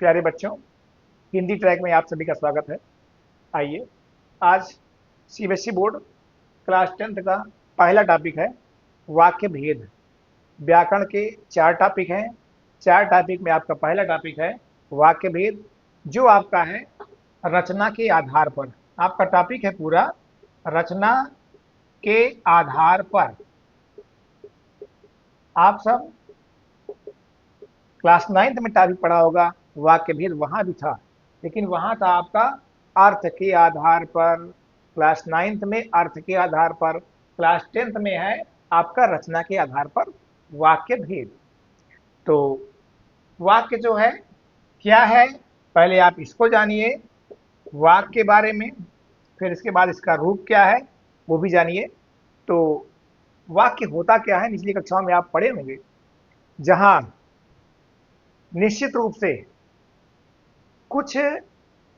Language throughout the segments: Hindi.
प्यारे बच्चों, हिंदी ट्रैक में आप सभी का स्वागत है। आइए, आज सीबीएसई बोर्ड क्लास 10th का पहला टॉपिक है वाक्य भेद। व्याकरण के 4 टॉपिक हैं। 4 टॉपिक में आपका पहला टॉपिक है वाक्य भेद, जो आपका है रचना के आधार पर। आपका टॉपिक है पूरा रचना के आधार पर। आप सब क्लास 9th में टॉपिक पढ़ा होगा वाक्य भेद, वहां भी था, लेकिन वहां था आपका अर्थ के आधार पर। क्लास 9th में अर्थ के आधार पर, क्लास 10th में है आपका रचना के आधार पर वाक्य भेद। तो वाक्य जो है क्या है, पहले आप इसको जानिए वाक्य के बारे में, फिर इसके बाद इसका रूप क्या है वो भी जानिए। तो वाक्य होता क्या है, निचली कक्षाओं में आप पढ़े होंगे, जहां निश्चित रूप से कुछ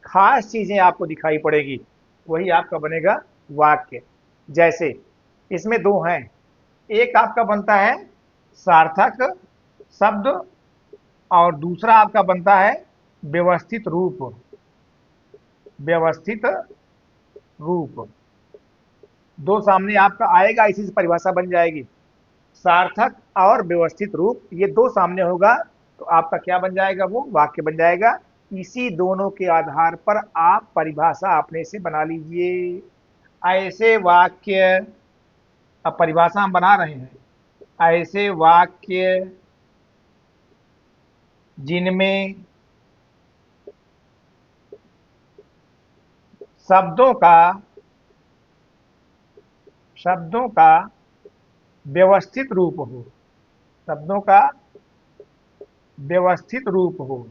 खास चीजें आपको दिखाई पड़ेगी, वही आपका बनेगा वाक्य। जैसे इसमें दो हैं, एक आपका बनता है सार्थक शब्द और दूसरा आपका बनता है व्यवस्थित रूप। व्यवस्थित रूप दो सामने आपका आएगा, इसी से परिभाषा बन जाएगी। सार्थक और व्यवस्थित रूप, ये दो सामने होगा तो आपका क्या बन जाएगा, वो वाक्य बन जाएगा। इसी दोनों के आधार पर आप परिभाषा अपने से बना लीजिए। ऐसे वाक्य, अब परिभाषा हम बना रहे हैं, ऐसे वाक्य जिनमें शब्दों का शब्दों का व्यवस्थित रूप हो, शब्दों का व्यवस्थित रूप हो,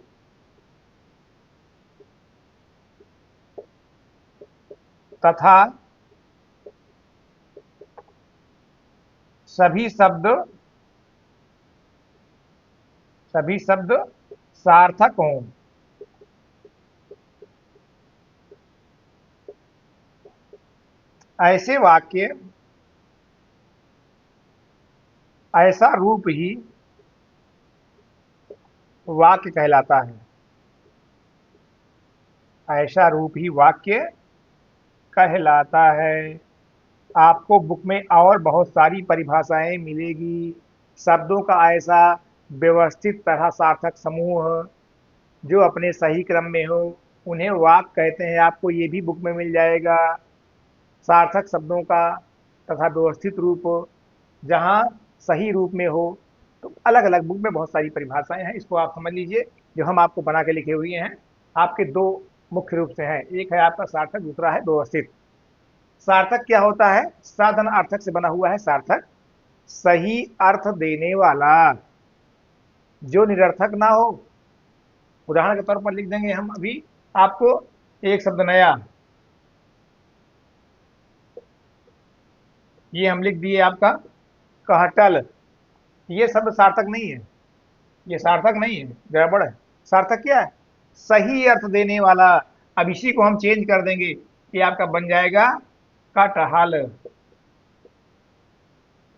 तथा सभी शब्द सभी शब्द सार्थक हों। ऐसे वाक्य, ऐसा रूप ही वाक्य कहलाता है। ऐसा रूप ही वाक्य कहलाता है। आपको बुक में और बहुत सारी परिभाषाएं मिलेगी। शब्दों का ऐसा व्यवस्थित तरह सार्थक समूह जो अपने सही क्रम में हो, उन्हें वाक्य कहते हैं। आपको ये भी बुक में मिल जाएगा। सार्थक शब्दों का तथा व्यवस्थित रूप जहाँ सही रूप में हो, तो अलग अलग बुक में बहुत सारी परिभाषाएं हैं, इसको आप समझ लीजिए। जो हम आपको बना के लिखे हुए हैं, आपके दो मुख्य रूप से हैं, एक है आपका सार्थक, दूसरा है व्यवस्थित। सार्थक क्या होता है, साधन अर्थक से बना हुआ है सार्थक, सही अर्थ देने वाला, जो निरर्थक ना हो। उदाहरण के तौर पर लिख देंगे हम अभी आपको एक शब्द नया, ये हम लिख दिए आपका कहटल। ये शब्द सार्थक नहीं है, ये सार्थक नहीं है, गड़बड़ है। सार्थक क्या है, सही अर्थ देने वाला। अब इसी को हम चेंज कर देंगे, ये आपका बन जाएगा कटहल।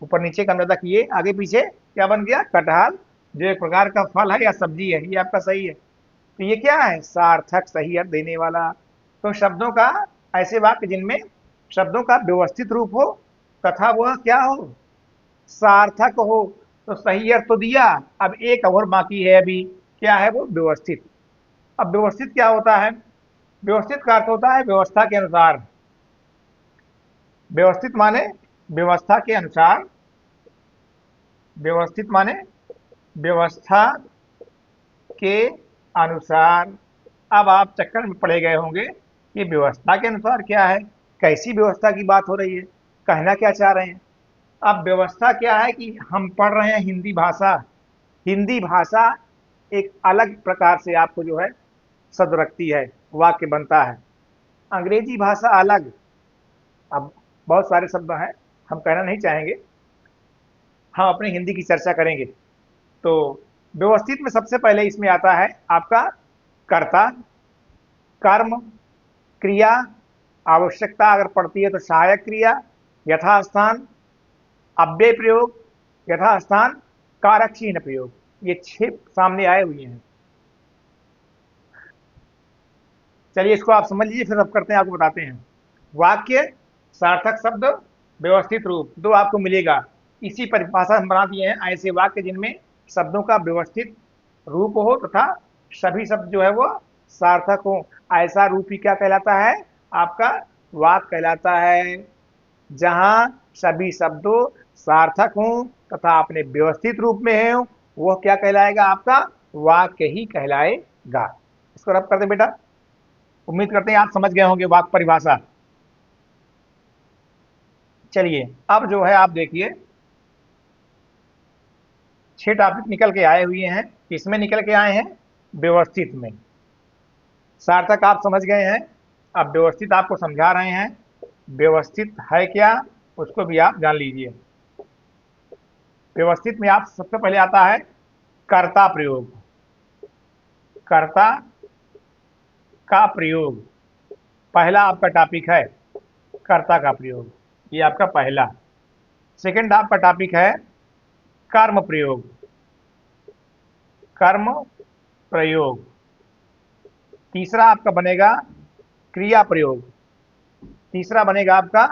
ऊपर नीचे का अंदाजा किए, आगे पीछे क्या बन गया, कटहल, जो एक प्रकार का फल है या सब्जी है, ये आपका सही है। तो ये क्या है, सार्थक सही अर्थ देने वाला। तो शब्दों का, ऐसे वाक्य जिनमें शब्दों का व्यवस्थित रूप हो तथा वह क्या हो, सार्थक हो। तो सही अर्थ तो दिया, अब एक और बाकी है अभी, क्या है वो, व्यवस्थित। अब व्यवस्थित क्या होता है, व्यवस्थित का अर्थ होता है व्यवस्था के अनुसार। व्यवस्थित माने व्यवस्था के अनुसार, व्यवस्थित माने व्यवस्था के अनुसार। अब आप चक्कर में पड़े गए होंगे कि व्यवस्था के अनुसार क्या है, कैसी व्यवस्था की बात हो रही है, कहना क्या चाह रहे हैं। अब व्यवस्था क्या है कि हम पढ़ रहे हैं हिंदी भाषा। हिंदी भाषा एक अलग प्रकार से आपको जो है शब्द रखती है, वाक्य बनता है। अंग्रेजी भाषा अलग। अब बहुत सारे शब्द हैं, हम कहना नहीं चाहेंगे, हम अपने हिंदी की चर्चा करेंगे। तो व्यवस्थित में सबसे पहले इसमें आता है आपका कर्ता, कर्म, क्रिया, आवश्यकता अगर पड़ती है तो सहायक क्रिया, यथास्थान अव्यय प्रयोग, यथास्थान कारक चिन्ह प्रयोग। ये 6 सामने आए हुए हैं। चलिए इसको आप समझ लीजिए, फिर अब करते हैं, आपको बताते हैं। वाक्य, सार्थक शब्द, व्यवस्थित रूप, दो आपको मिलेगा। इसी परिभाषा हम बना दिए हैं, ऐसे वाक्य जिनमें शब्दों का व्यवस्थित रूप हो तथा सभी शब्द जो है वो सार्थक हो। ऐसा रूप ही क्या कहलाता है? आपका वाक्य कहलाता है। जहां सभी शब्दों सार्थक हों तथा अपने व्यवस्थित रूप में हो, वह क्या कहलाएगा? आपका वाक्य ही कहलाएगा। इसको रब कर दे बेटा। उम्मीद करते हैं आप समझ गए होंगे वाक्य परिभाषा। चलिए अब जो है आप देखिए, 6 टॉपिक निकल के आए हुए हैं। किसमें निकल के आए हैं? व्यवस्थित में। सार्थक आप समझ गए हैं, अब व्यवस्थित आपको समझा रहे हैं। व्यवस्थित है क्या, उसको भी आप जान लीजिए। व्यवस्थित में आप सबसे पहले आता है कर्ता प्रयोग। कर्ता का प्रयोग पहला आपका टॉपिक है, कर्ता का प्रयोग, ये आपका पहला। सेकंड आपका टॉपिक है कर्म प्रयोग। कर्म प्रयोग। तीसरा आपका बनेगा क्रिया प्रयोग। तीसरा बनेगा आपका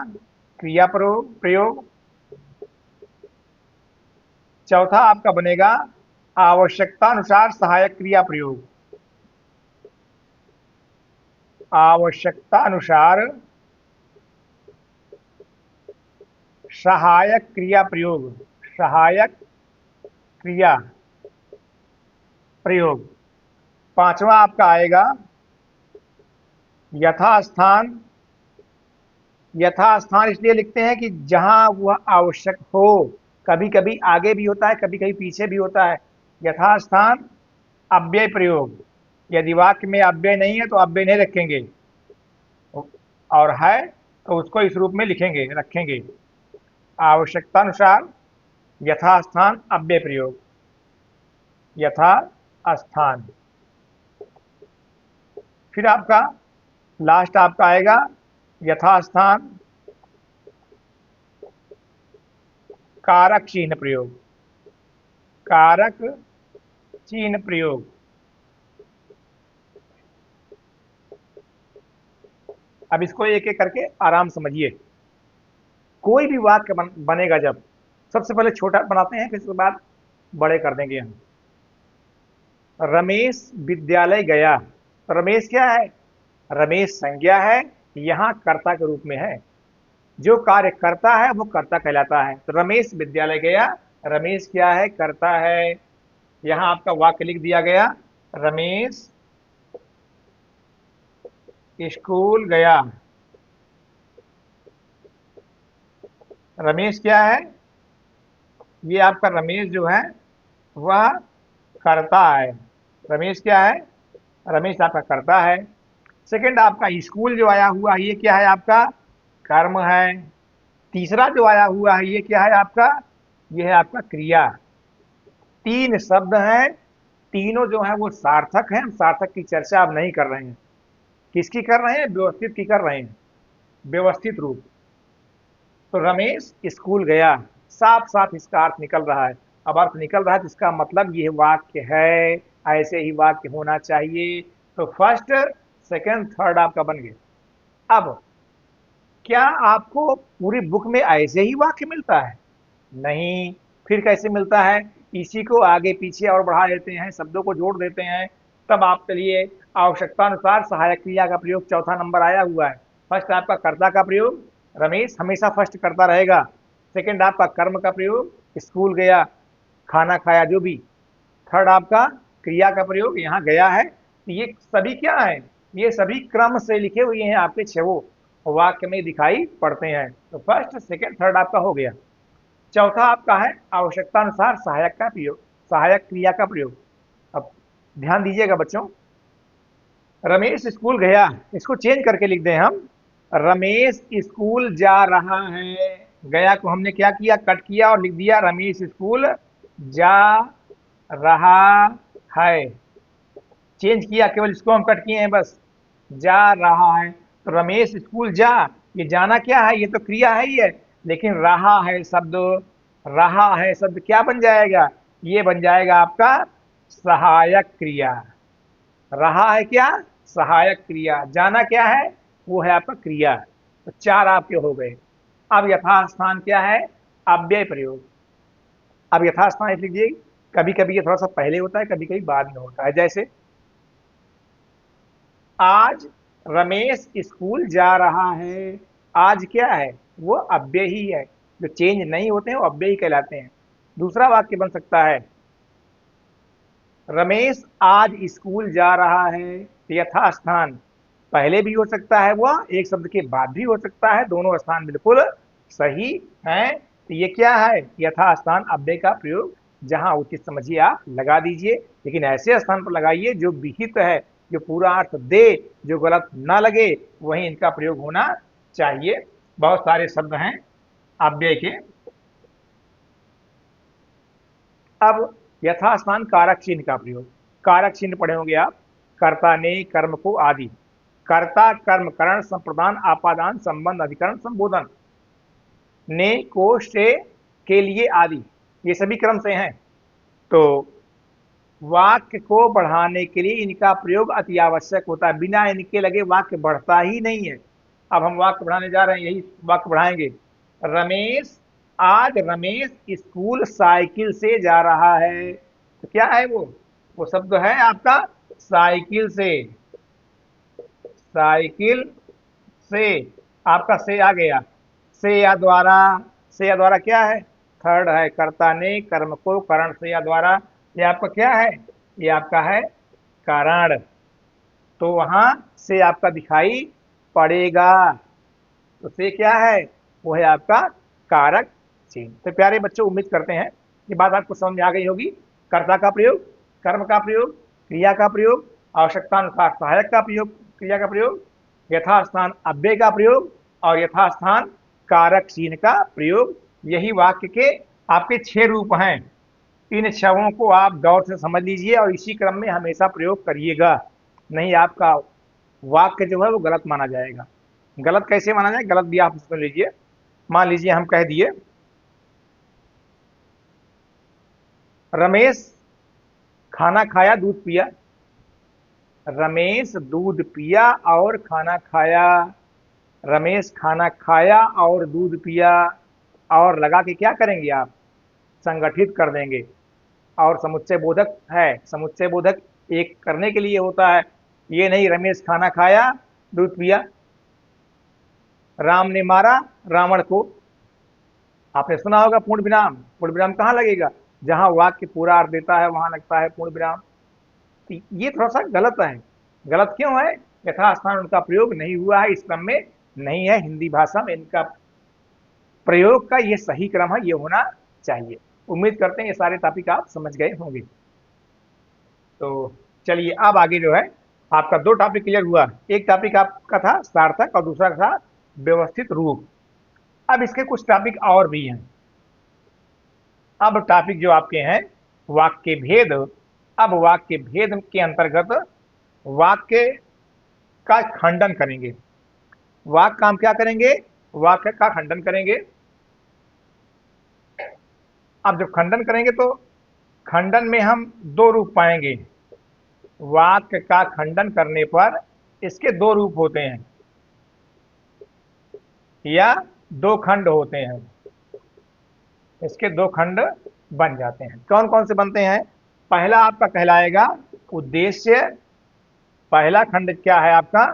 क्रिया प्रयोग। चौथा आपका बनेगा आवश्यकता अनुसार सहायक क्रिया प्रयोग। आवश्यकता अनुसार सहायक क्रिया प्रयोग। सहायक क्रिया प्रयोग। पांचवा आपका आएगा यथास्थान। यथास्थान इसलिए लिखते हैं कि जहां वह आवश्यक हो। कभी कभी आगे भी होता है, कभी कभी पीछे भी होता है। यथास्थान अव्यय प्रयोग। यदि वाक्य में अव्यय नहीं है तो अव्यय नहीं रखेंगे, और है तो उसको इस रूप में लिखेंगे, रखेंगे। आवश्यकतानुसार यथास्थान अव्यय प्रयोग। यथास्थान। फिर आपका लास्ट आपका आएगा यथास्थान कारक चिन्ह प्रयोग। कारक चिन्ह प्रयोग। अब इसको एक एक करके आराम समझिए। कोई भी वाक्य बनेगा जब, सबसे पहले छोटा बनाते हैं, फिर उसके बाद बड़े कर देंगे हम। रमेश विद्यालय गया। रमेश क्या है? रमेश संज्ञा है, यहां कर्ता के रूप में है। जो कार्य करता है वो कर्ता कहलाता है। तो रमेश विद्यालय गया, रमेश क्या है? कर्ता है। यहां आपका वाक्य लिख दिया गया, रमेश स्कूल गया। रमेश क्या है? ये आपका रमेश जो है वह करता है। रमेश क्या है? रमेश आपका करता है। सेकंड आपका स्कूल जो आया हुआ है, ये क्या है? आपका कर्म है। तीसरा जो आया हुआ है, ये क्या है आपका? ये है आपका क्रिया। तीन शब्द हैं, तीनों जो है वो सार्थक हैं। सार्थक की चर्चा अब नहीं कर रहे हैं। किसकी कर रहे हैं? व्यवस्थित की कर रहे हैं, व्यवस्थित रूप। तो रमेश स्कूल गया, साफ साफ इसका अर्थ निकल रहा है। अब अर्थ निकल रहा है तो इसका मतलब ये वाक्य है, ऐसे ही वाक्य होना चाहिए। तो फर्स्ट, सेकंड, थर्ड आपका बन गया। अब क्या आपको पूरी बुक में ऐसे ही वाक्य मिलता है? नहीं। फिर कैसे मिलता है? इसी को आगे पीछे और बढ़ा देते हैं, शब्दों को जोड़ देते हैं। तब आप चलिए, आवश्यकता अनुसार सहायक क्रिया का प्रयोग चौथा नंबर आया हुआ है। फर्स्ट आपका कर्ता का प्रयोग, रमेश हमेशा फर्स्ट करता रहेगा। सेकंड आपका कर्म का प्रयोग, स्कूल गया, खाना खाया, जो भी। थर्ड आपका क्रिया का प्रयोग, यहाँ गया है। ये सभी क्या है? ये सभी क्रम से लिखे हुए हैं, आपके छवो वाक्य में दिखाई पड़ते हैं। तो फर्स्ट, सेकंड, थर्ड आपका हो गया। चौथा आपका है आवश्यकता अनुसार सहायक का प्रयोग, सहायक क्रिया का प्रयोग। अब ध्यान दीजिएगा बच्चों, रमेश स्कूल गया, इसको चेंज करके लिख दें हम, रमेश स्कूल जा रहा है। गया को हमने क्या किया? कट किया और लिख दिया रमेश स्कूल जा रहा है। चेंज किया, केवल इसको हम कट किए हैं बस। जा रहा है, तो रमेश स्कूल जा, ये जाना क्या है? ये तो क्रिया है ही है। लेकिन रहा है शब्द, रहा है शब्द क्या बन जाएगा? ये बन जाएगा आपका सहायक क्रिया। रहा है क्या? सहायक क्रिया, जाना क्या है, वो है आपका क्रिया। तो 4 आपके हो गए। अब यथास्थान क्या है, अव्यय प्रयोग। अब यथास्थान लिख लीजिए, कभी कभी ये थोड़ा सा पहले होता है, कभी कभी बाद में होता है। जैसे आज रमेश स्कूल जा रहा है। आज क्या है, वो अव्यय ही है। जो चेंज नहीं होते हैं वो अव्यय ही कहलाते हैं। दूसरा वाक्य बन सकता है, रमेश आज स्कूल जा रहा है। यथास्थान पहले भी हो सकता है, वह एक शब्द के बाद भी हो सकता है, दोनों स्थान बिल्कुल सही हैं। तो ये क्या है, यथास्थान अव्यय का प्रयोग जहां उचित समझिए आप लगा दीजिए, लेकिन ऐसे स्थान पर लगाइए जो विहित है, जो पूरा अर्थ दे, जो गलत ना लगे, वहीं इनका प्रयोग होना चाहिए। बहुत सारे शब्द हैं अव्यय के। अब यथास्थान कारक चिन्ह का प्रयोग। कारक चिन्ह पढ़े होंगे आप, कर्ता ने कर्म को आदि। कर्ता कर्म करण संप्रदान आपादान संबंध अधिकरण संबोधन, ने को से के लिए आदि, ये सभी क्रम से हैं। तो वाक्य को बढ़ाने के लिए इनका प्रयोग अति आवश्यक होता है, बिना इनके लगे वाक्य बढ़ता ही नहीं है। अब हम वाक्य बढ़ाने जा रहे हैं, यही वाक्य बढ़ाएंगे। रमेश आज रमेश स्कूल साइकिल से जा रहा है। तो क्या है वो शब्द है आपका साइकिल से। साइकिल से आपका से आ गया, से या द्वारा। से या द्वारा क्या है, थर्ड है, कर्ता ने कर्म को करण से या द्वारा। ये आपका क्या है, ये आपका है कारण। तो वहां से आपका दिखाई पड़ेगा। तो से क्या है, वो है आपका कारक चिन्ह। तो प्यारे बच्चों, उम्मीद करते हैं ये बात आपको समझ में आ गई होगी। कर्ता का प्रयोग, कर्म का प्रयोग, क्रिया का प्रयोग, आवश्यकता अनुसार सहायक का प्रयोग, क्रिया का प्रयोग, यथास्थान अव्यय का प्रयोग और यथास्थान कारक चिन्ह का प्रयोग, यही वाक्य के आपके 6 रूप हैं। इन छवों को आप गौर से समझ लीजिए और इसी क्रम में हमेशा प्रयोग करिएगा, नहीं आपका वाक्य जो है वो गलत माना जाएगा। गलत कैसे माना जाए, गलत भी आप सुन लीजिए। मान लीजिए हम कह दिए रमेश खाना खाया दूध पिया। रमेश दूध पिया और खाना खाया। रमेश खाना खाया और दूध पिया, और लगा के क्या करेंगे आप, संगठित कर देंगे। और समुच्चय बोधक है, समुच्चय बोधक एक करने के लिए होता है। ये नहीं रमेश खाना खाया दूध पिया। राम ने मारा रावण को। आपने सुना होगा पूर्ण विराम, पूर्ण विराम कहाँ लगेगा, जहां वाक्य पूरा अर्थ देता है वहां लगता है पूर्ण विराम। तो ये थोड़ा सा गलत है। गलत क्यों है, यथास्थान उनका प्रयोग नहीं हुआ है, इस क्रम में नहीं है। हिंदी भाषा में इनका प्रयोग का ये सही क्रम है, ये होना चाहिए। उम्मीद करते हैं ये सारे टॉपिक आप समझ गए होंगे। तो चलिए अब आगे जो है आपका 2 टॉपिक क्लियर हुआ। एक टॉपिक आपका था सार्थक और दूसरा था व्यवस्थित रूप। अब इसके कुछ टॉपिक और भी हैं। अब टॉपिक जो आपके हैं वाक्य भेद। अब वाक्य भेद के अंतर्गत वाक्य का खंडन करेंगे। वाक्य का हम क्या करेंगे, वाक्य का खंडन करेंगे। अब जब खंडन करेंगे तो खंडन में हम 2 रूप पाएंगे। वाक्य का खंडन करने पर इसके 2 रूप होते हैं या 2 खंड होते हैं। इसके 2 खंड बन जाते हैं। कौन कौन से बनते हैं, पहला आपका कहलाएगा उद्देश्य। पहला खंड क्या है आपका,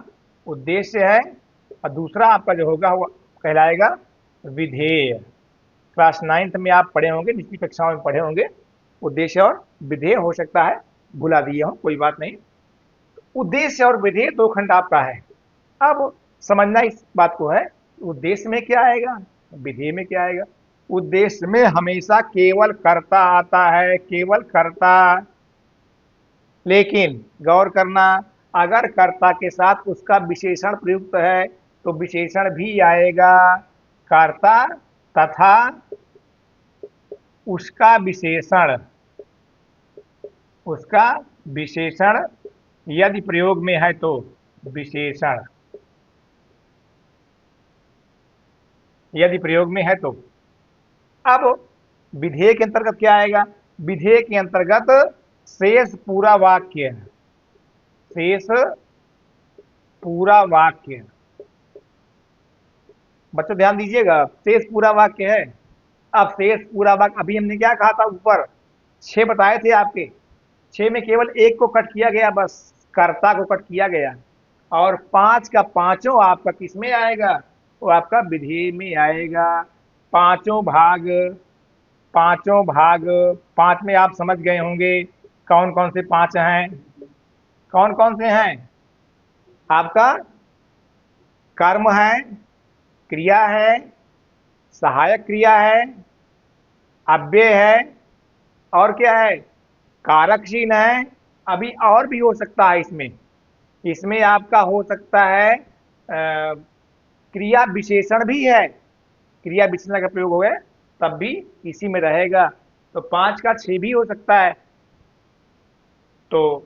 उद्देश्य है। और दूसरा आपका जो होगा वो कहलाएगा विधेय। क्लास 9th में आप पढ़े होंगे, निचली कक्षाओं में पढ़े होंगे, उद्देश्य और विधेय। हो सकता है भुला दिए हो, कोई बात नहीं। उद्देश्य और विधेय 2 खंड आपका है। अब समझना इस बात को है, उद्देश्य में क्या आएगा, विधेय में क्या आएगा। उद्देश्य में हमेशा केवल कर्ता आता है, केवल कर्ता। लेकिन गौर करना, अगर कर्ता के साथ उसका विशेषण प्रयुक्त है तो विशेषण भी आएगा। कर्ता तथा उसका विशेषण, उसका विशेषण यदि प्रयोग में है तो विशेषण, यदि प्रयोग में है तो। अब विधेय के अंतर्गत क्या आएगा, विधेय के अंतर्गत शेष पूरा वाक्य, शेष पूरा वाक्य, बच्चों ध्यान दीजिएगा, शेष पूरा वाक्य है। अब शेष पूरा वाक्य, अभी हमने क्या कहा था ऊपर, 6 बताए थे आपके, 6 में केवल एक को कट किया गया, बस कर्ता को कट किया गया। और 5 का पांचों आपका किस में आएगा, वो आपका विधेय में आएगा। पांचों भाग, पांचों भाग, 5 में आप समझ गए होंगे कौन कौन से 5 हैं। कौन कौन से हैं, आपका कर्म है, क्रिया है, सहायक क्रिया है, अव्यय है, और क्या है, कारक चिन्ह है। अभी और भी हो सकता है इसमें, इसमें आपका हो सकता है क्रिया विशेषण भी है, क्रिया विशेषण का प्रयोग हो तब भी इसी में रहेगा। तो 5 का 6 भी हो सकता है। तो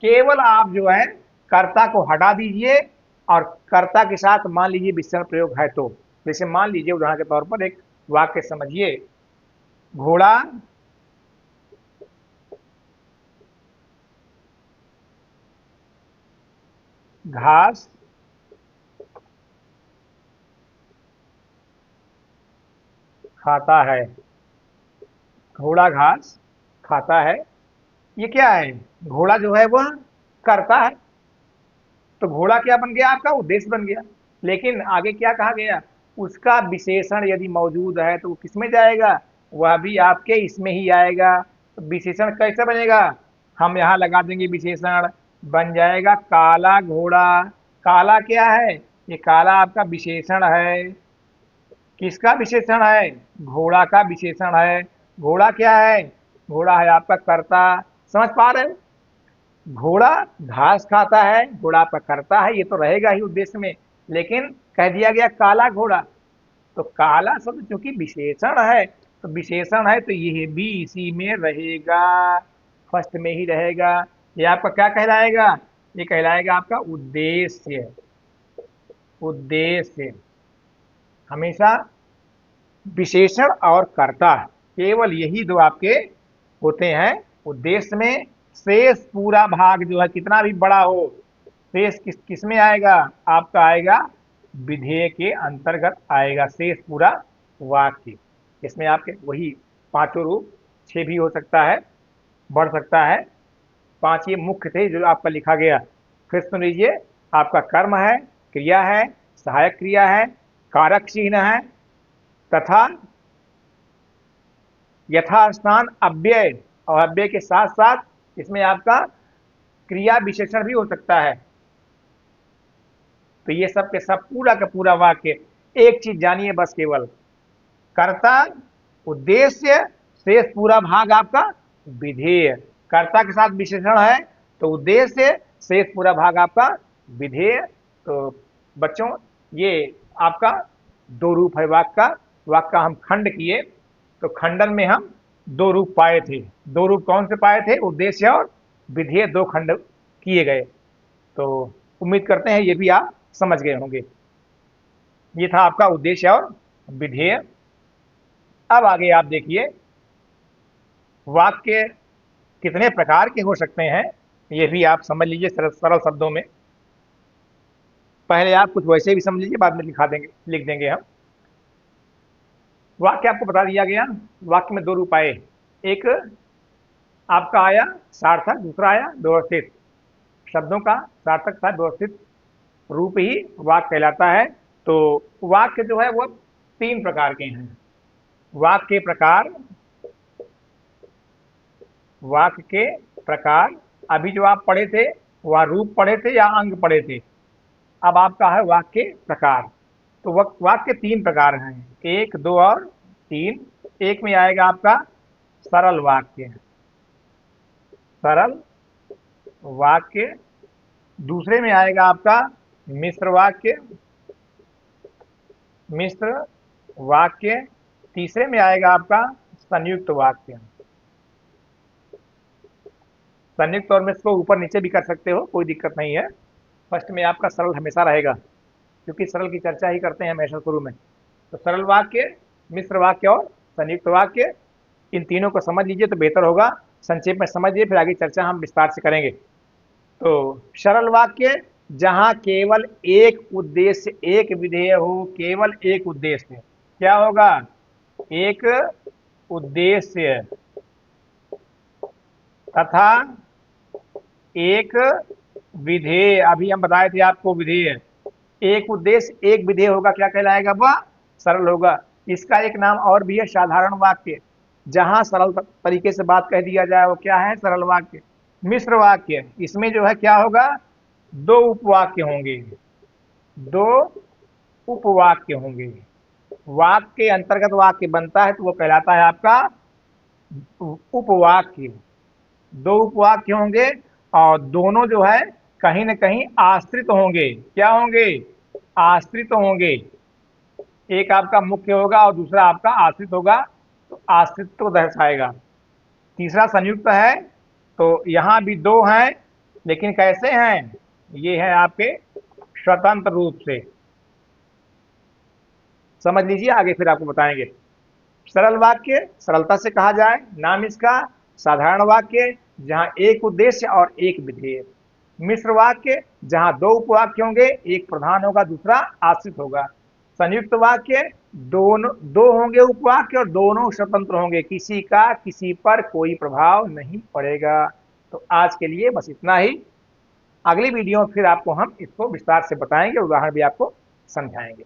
केवल आप जो है कर्ता को हटा दीजिए, और कर्ता के साथ मान लीजिए विशेषण प्रयोग है। तो जैसे मान लीजिए उदाहरण के तौर पर एक वाक्य समझिए, घोड़ा घास खाता है। घोड़ा घास खाता है, ये क्या है, घोड़ा जो है वह करता है, तो घोड़ा क्या बन गया, आपका उद्देश्य बन गया। लेकिन आगे क्या कहा गया, उसका विशेषण यदि मौजूद है तो वो किसमें जाएगा, वह भी आपके इसमें ही आएगा। तो विशेषण कैसे बनेगा, हम यहाँ लगा देंगे विशेषण, बन जाएगा काला घोड़ा। काला क्या है, ये काला आपका विशेषण है। किसका विशेषण है, घोड़ा का विशेषण है। घोड़ा क्या है, घोड़ा है आपका कर्ता। समझ पा रहे हो, घोड़ा घास खाता है, घोड़ा आपका करता है, ये तो रहेगा ही उद्देश्य में। लेकिन कह दिया गया काला घोड़ा, तो काला शब्द चूंकि विशेषण है, तो विशेषण है तो ये भी इसी में रहेगा, फर्स्ट में ही रहेगा। ये आपका क्या कहलाएगा, ये कहलाएगा आपका उद्देश्य। उद्देश्य हमेशा विशेषण और कर्ता, केवल यही दो आपके होते हैं उद्देश्य में। शेष पूरा भाग जो है कितना भी बड़ा हो, शेष किस में आएगा, आपका आएगा विधेय के अंतर्गत आएगा शेष पूरा वाक्य। इसमें आपके वही पांचों रूप, 6 भी हो सकता है, बढ़ सकता है। 5 ये मुख्य थे जो आपका लिखा गया। फिर सुन लीजिए, आपका कर्म है, क्रिया है, सहायक क्रिया है, कारक चिन्ह है, तथा यथास्थान अव्यय, और अव्यय के साथ साथ इसमें आपका क्रिया विशेषण भी हो सकता है। तो ये सब के सब पूरा का पूरा वाक्य, एक चीज जानिए बस, केवल कर्ता, उद्देश्य, शेष पूरा भाग आपका विधेय। कर्ता के साथ विशेषण है तो उद्देश्य, शेष पूरा भाग आपका विधेय। तो बच्चों ये आपका 2 रूप है वाक्य का। वाक्य का हम खंड किए, तो खंडन में हम 2 रूप पाए थे। 2 रूप कौन से पाए थे, उद्देश्य और विधेय, 2 खंड किए गए। तो उम्मीद करते हैं ये भी आप समझ गए होंगे। ये था आपका उद्देश्य और विधेय। अब आगे आप देखिए, वाक्य कितने प्रकार के हो सकते हैं, ये भी आप समझ लीजिए सरल सरल शब्दों में। पहले आप कुछ वैसे भी समझ लीजिए, बाद में लिख देंगे हम। वाक्य आपको बता दिया गया, वाक्य में 2 रूप आए, एक आपका आया सार्थक, दूसरा आया व्यवस्थित। शब्दों का सार्थक था व्यवस्थित रूप ही वाक्य कहलाता है। तो वाक्य जो है वो 3 प्रकार के हैं। वाक्य के प्रकार, वाक्य के प्रकार, अभी जो आप पढ़े थे वह रूप पढ़े थे या अंग पढ़े थे, अब आपका है वाक्य प्रकार। तो वाक्य 3 प्रकार हैं, 1, 2 और 3। एक में आएगा आपका सरल वाक्य, सरल वाक्य। दूसरे में आएगा आपका मिश्र वाक्य, मिश्र वाक्य। तीसरे में आएगा आपका संयुक्त वाक्य। संयुक्त और में इसको ऊपर नीचे भी कर सकते हो, कोई दिक्कत नहीं है। फर्स्ट में आपका सरल हमेशा रहेगा, क्योंकि सरल की चर्चा ही करते हैं हमेशा शुरू में। तो सरल वाक्य, मिश्र वाक्य और संयुक्त वाक्य, इन तीनों को समझ लीजिए तो बेहतर होगा। संक्षेप में समझिए, फिर आगे चर्चा हम विस्तार से करेंगे। तो सरल वाक्य जहां केवल एक उद्देश्य, एक विधेय हो, केवल एक उद्देश्य, क्या होगा? एक उद्देश्य तथा एक विधेय। अभी हम बताए थे आपको विधेय, एक उद्देश्य एक विधेय होगा, क्या कहलाएगा? वह सरल होगा। इसका एक नाम और भी है, साधारण वाक्य। जहां सरल तरीके से बात कह दिया जाए वो क्या है? सरल वाक्य। मिश्र वाक्य, इसमें जो है क्या होगा? दो उपवाक्य होंगे, दो उपवाक्य होंगे। वाक्य के अंतर्गत वाक्य बनता है तो वो कहलाता है आपका उपवाक्य। दो उपवाक्य होंगे और दोनों जो है कहीं न कहीं आश्रित होंगे। क्या होंगे? आश्रित होंगे। एक आपका मुख्य होगा और दूसरा आपका आश्रित होगा, तो आश्रित्व दर्शाएगा। तीसरा संयुक्त है, तो यहां भी दो हैं, लेकिन कैसे हैं? ये है आपके स्वतंत्र रूप से। समझ लीजिए, आगे फिर आपको बताएंगे। सरल वाक्य सरलता से कहा जाए, नाम इसका। साधारण वाक्य जहां एक उद्देश्य और एक विधेय। मिश्र वाक्य जहां दो उपवाक्य होंगे, एक प्रधान होगा दूसरा आश्रित होगा। संयुक्त वाक्य दोनों दो होंगे उपवाक्य और दोनों स्वतंत्र होंगे, किसी का किसी पर कोई प्रभाव नहीं पड़ेगा। तो आज के लिए बस इतना ही। अगली वीडियो में फिर आपको हम इसको विस्तार से बताएंगे, उदाहरण भी आपको समझाएंगे।